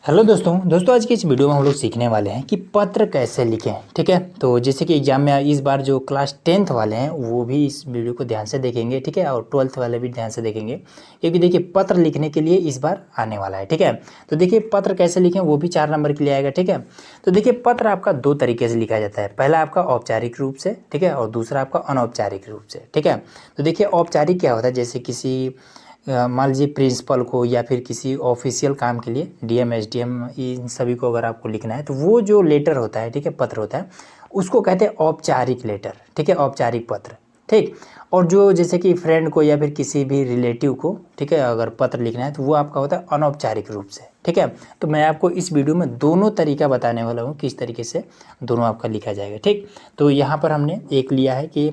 Hello दोस्तों आज की इस वीडियो में हम लोग सीखने वाले हैं कि पत्र कैसे लिखें। ठीक है, तो जैसे कि एग्जाम में इस बार जो क्लास 10th वाले हैं वो भी इस वीडियो को ध्यान से देखेंगे। ठीक है, और 12th वाले भी ध्यान से देखेंगे क्योंकि देखिए पत्र लिखने के लिए इस बार आने वाला है। ठीक है, तो देखिए पत्र कैसे लिखें वो भी 4 नंबर के लिए आएगा। ठीक है, तो देखिए पत्र आपका 2 तरीके से लिखा जाता है। पहला आपका औपचारिक रूप से, ठीक है, और दूसरा आपका अनौपचारिक रूप से। ठीक है, तो देखिए औपचारिक क्या होता है, जैसे किसी मान लीजिए प्रिंसिपल को या फिर किसी ऑफिशियल काम के लिए डीएम एसडीएम इन सभी को अगर आपको लिखना है तो वो जो लेटर होता है, ठीक है, पत्र होता है, उसको कहते हैं औपचारिक लेटर। ठीक है, औपचारिक पत्र। ठीक, और जो जैसे कि फ्रेंड को या फिर किसी भी रिलेटिव को, ठीक है, अगर पत्र लिखना है तो वो आपका होता है अनौपचारिक रूप से। ठीक है, तो मैं आपको इस वीडियो में दोनों तरीका बताने वाला हूँ किस तरीके से दोनों आपका लिखा जाएगा। ठीक, तो यहाँ पर हमने एक लिया है कि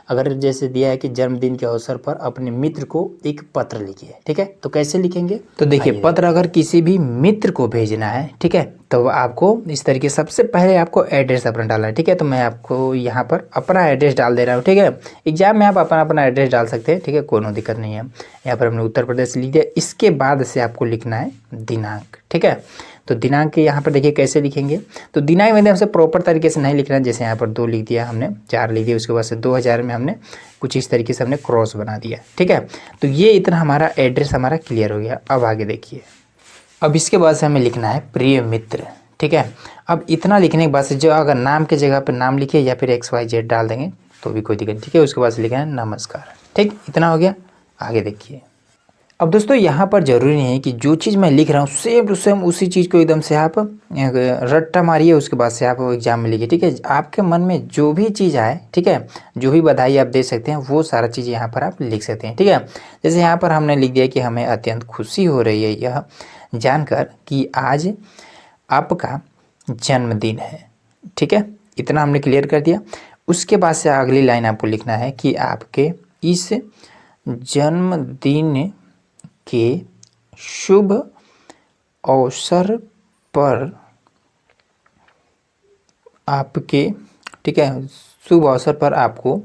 अगर जैसे दिया है कि जन्मदिन के अवसर पर अपने मित्र को एक पत्र लिखिए। ठीक है, तो कैसे लिखेंगे, तो देखिए पत्र अगर किसी भी मित्र को भेजना है, ठीक है, तो आपको इस तरीके सबसे पहले आपको एड्रेस अपना डालना है। ठीक है, तो मैं आपको यहाँ पर अपना एड्रेस डाल दे रहा हूँ। ठीक है, एग्जाम में आप अपना अपना एड्रेस डाल सकते हैं। ठीक है, कोई दिक्कत नहीं है। यहाँ पर हमने उत्तर प्रदेश लिख दिया। इसके बाद से आपको लिखना है दिनांक। ठीक है, तो दिनांक यहाँ पर देखिए कैसे लिखेंगे, तो दिनांक में हमसे प्रॉपर तरीके से नहीं लिखना है। जैसे यहाँ पर 2 लिख दिया हमने, 4 लिख दिया, उसके बाद से 2000 में हमने कुछ इस तरीके से हमने क्रॉस बना दिया। ठीक है, तो ये इतना हमारा एड्रेस हमारा क्लियर हो गया। अब आगे देखिए, अब इसके बाद से हमें लिखना है प्रिय मित्र। ठीक है, अब इतना लिखने के बाद से जो अगर नाम के जगह पर नाम लिखिए या फिर XYZ डाल देंगे तो भी कोई दिक्कत नहीं। ठीक है, उसके बाद से लिखना है नमस्कार। ठीक, इतना हो गया। आगे देखिए, अब दोस्तों यहाँ पर ज़रूरी नहीं है कि जो चीज़ मैं लिख रहा हूँ सेम टू सेम उसी चीज़ को एकदम से आप रट्टा मारिए, उसके बाद से आप एग्जाम में लिखिए। ठीक है, आपके मन में जो भी चीज़ आए, ठीक है, जो भी बधाई आप दे सकते हैं वो सारा चीज़ यहाँ पर आप लिख सकते हैं। ठीक है, जैसे यहाँ पर हमने लिख दिया कि हमें अत्यंत खुशी हो रही है यह जानकर कि आज आपका जन्मदिन है। ठीक है, इतना हमने क्लियर कर दिया। उसके बाद से अगली लाइन आपको लिखना है कि आपके इस जन्मदिन के शुभ अवसर पर आपके, ठीक है, शुभ अवसर पर आपको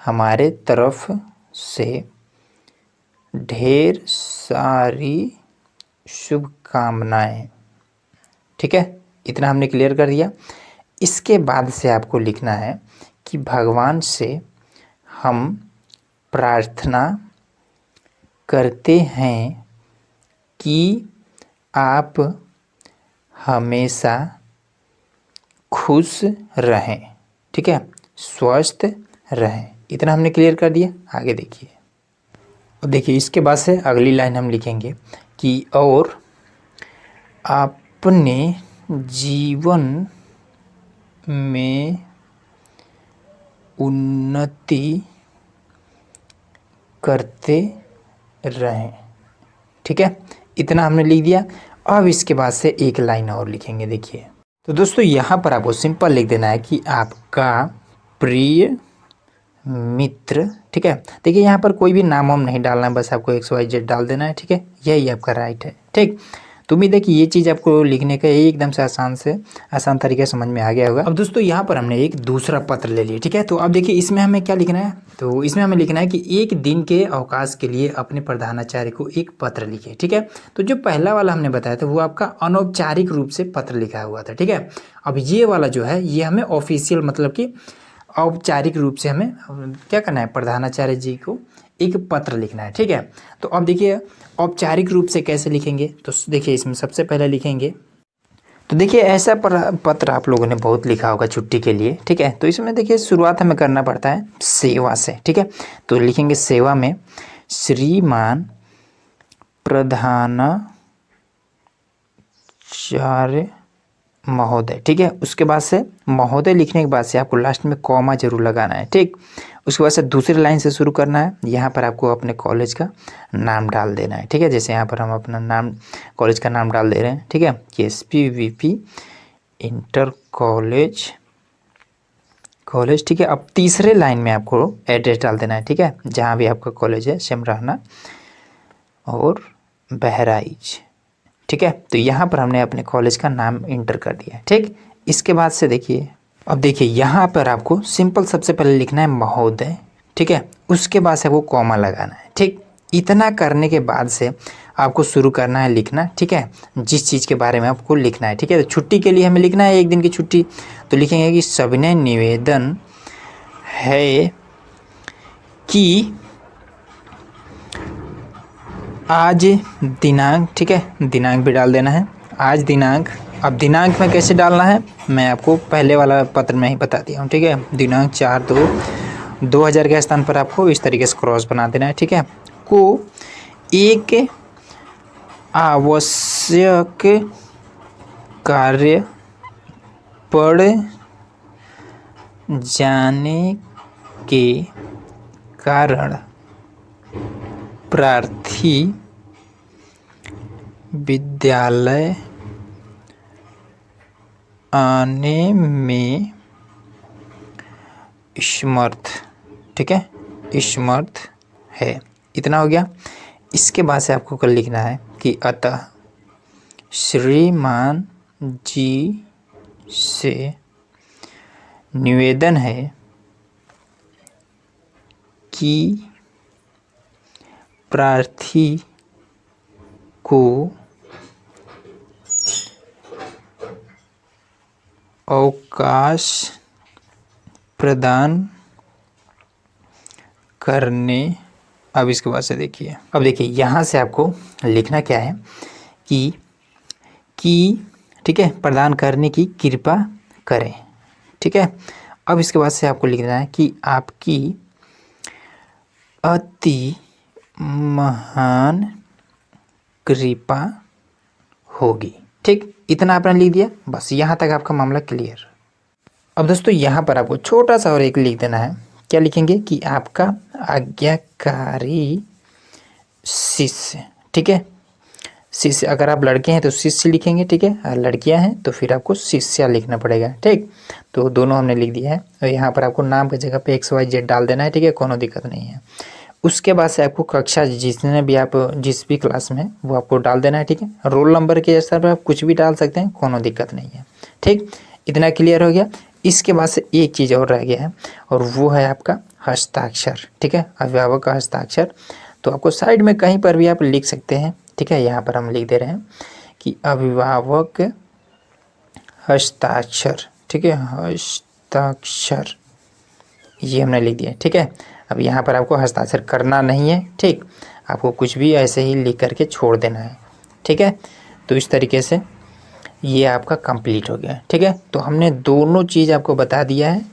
हमारे तरफ से ढेर सारी शुभकामनाएं। ठीक है, इतना हमने क्लियर कर दिया। इसके बाद से आपको लिखना है कि भगवान से हम प्रार्थना करते हैं कि आप हमेशा खुश रहें, ठीक है, स्वस्थ रहें। इतना हमने क्लियर कर दिया। आगे देखिए, अब देखिए इसके बाद से अगली लाइन हम लिखेंगे कि और अपने जीवन में उन्नति करते रहें। ठीक है, इतना हमने लिख दिया। अब इसके बाद से एक लाइन और लिखेंगे। देखिए, तो दोस्तों यहाँ पर आपको सिंपल लिख देना है कि आपका प्रिय मित्र। ठीक है, देखिए यहाँ पर कोई भी नाम वाम नहीं डालना है, बस आपको XYZ डाल देना है। ठीक है, यही आपका राइट है। ठीक, तो उम्मीद है कि ये चीज़ आपको लिखने का एकदम से आसान तरीके समझ में आ गया होगा। अब दोस्तों यहाँ पर हमने एक दूसरा पत्र ले लिया। ठीक है, तो अब देखिए इसमें हमें क्या लिखना है, तो इसमें हमें लिखना है कि एक दिन के अवकाश के लिए अपने प्रधानाचार्य को एक पत्र लिखे। ठीक है, तो जो पहला वाला हमने बताया था वो आपका अनौपचारिक रूप से पत्र लिखा हुआ था। ठीक है, अब ये वाला जो है ये हमें ऑफिशियल मतलब कि औपचारिक रूप से हमें क्या करना है, प्रधानाचार्य जी को एक पत्र लिखना है। ठीक है, तो अब देखिए औपचारिक रूप से कैसे लिखेंगे, तो देखिए इसमें सबसे पहले लिखेंगे, तो देखिए ऐसा पत्र आप लोगों ने बहुत लिखा होगा छुट्टी के लिए। ठीक है, तो इसमें देखिए शुरुआत हमें करना पड़ता है सेवा से। ठीक है, तो लिखेंगे सेवा में श्रीमान प्रधानाचार्य महोदय। ठीक है, उसके बाद से महोदय लिखने के बाद से आपको लास्ट में कॉमा जरूर लगाना है। ठीक, उसके बाद से दूसरी लाइन से शुरू करना है। यहाँ पर आपको अपने कॉलेज का नाम डाल देना है। ठीक है, जैसे यहाँ पर हम अपना नाम, कॉलेज का नाम डाल दे रहे हैं। ठीक है, SPVP इंटर कॉलेज। ठीक है, अब तीसरे लाइन में आपको एड्रेस डाल देना है। ठीक है, जहाँ भी आपका कॉलेज है, सिमराना और बहराइच। ठीक है, तो यहाँ पर हमने अपने कॉलेज का नाम इंटर कर दिया है। ठीक, इसके बाद से देखिए, अब देखिए यहाँ पर आपको सिंपल सबसे पहले लिखना है महोदय। ठीक है, उसके बाद से आपको कॉमा लगाना है। ठीक, इतना करने के बाद से आपको शुरू करना है लिखना, ठीक है, जिस चीज़ के बारे में आपको लिखना है, ठीक है। तो छुट्टी के लिए हमें लिखना है 1 दिन की छुट्टी, तो लिखेंगे कि सविनय निवेदन है कि आज दिनांक, ठीक है, दिनांक भी डाल देना है, आज दिनांक। अब दिनांक में कैसे डालना है मैं आपको पहले वाला पत्र में ही बता दिया हूँ, ठीक है। दिनांक 4/2/2000 के स्थान पर आपको इस तरीके से क्रॉस बना देना है, ठीक है। को एक आवश्यक कार्य पड़ जाने के कारण प्रार्थी विद्यालय आने में समर्थ, ठीक है, समर्थ है। इतना हो गया। इसके बाद से आपको कल लिखना है कि अतः श्रीमान जी से निवेदन है कि प्रार्थी को अवकाश प्रदान करने। अब इसके बाद से देखिए, अब देखिए यहाँ से आपको लिखना क्या है कि ठीक है, प्रदान करने की कृपा करें, ठीक है। अब इसके बाद से आपको लिखना है कि आपकी अति महान कृपा होगी, ठीक। इतना आपने लिख दिया, बस यहाँ तक आपका मामला क्लियर। अब दोस्तों यहाँ पर आपको छोटा सा और एक लिख देना है। क्या लिखेंगे कि आपका आज्ञाकारी शिष्य, ठीक है। शिष्य, अगर आप लड़के हैं तो शिष्य लिखेंगे, ठीक है, और लड़कियां हैं तो फिर आपको शिष्या लिखना पड़ेगा, ठीक। तो दोनों हमने लिख दिया है और यहाँ पर आपको नाम की जगह पे XYZ डाल देना है, ठीक है, कोनो दिक्कत नहीं है। उसके बाद से आपको कक्षा जिसने भी आप जिस भी क्लास में वो आपको डाल देना है, ठीक है। रोल नंबर के स्तर पर आप कुछ भी डाल सकते हैं, कोनो दिक्कत नहीं है, ठीक। इतना क्लियर हो गया। इसके बाद से एक चीज़ और रह गया है और वो है आपका हस्ताक्षर, ठीक है, अभिभावक का हस्ताक्षर। तो आपको साइड में कहीं पर भी आप लिख सकते हैं, ठीक है। यहाँ पर हम लिख दे रहे हैं कि अभिभावक हस्ताक्षर, ठीक है, हस्ताक्षर, ये हमने लिख दिया, ठीक है। अब यहाँ पर आपको हस्ताक्षर करना नहीं है, ठीक, आपको कुछ भी ऐसे ही लिख करके छोड़ देना है, ठीक है। तो इस तरीके से ये आपका कंप्लीट हो गया, ठीक है। तो हमने दोनों चीज़ आपको बता दिया है।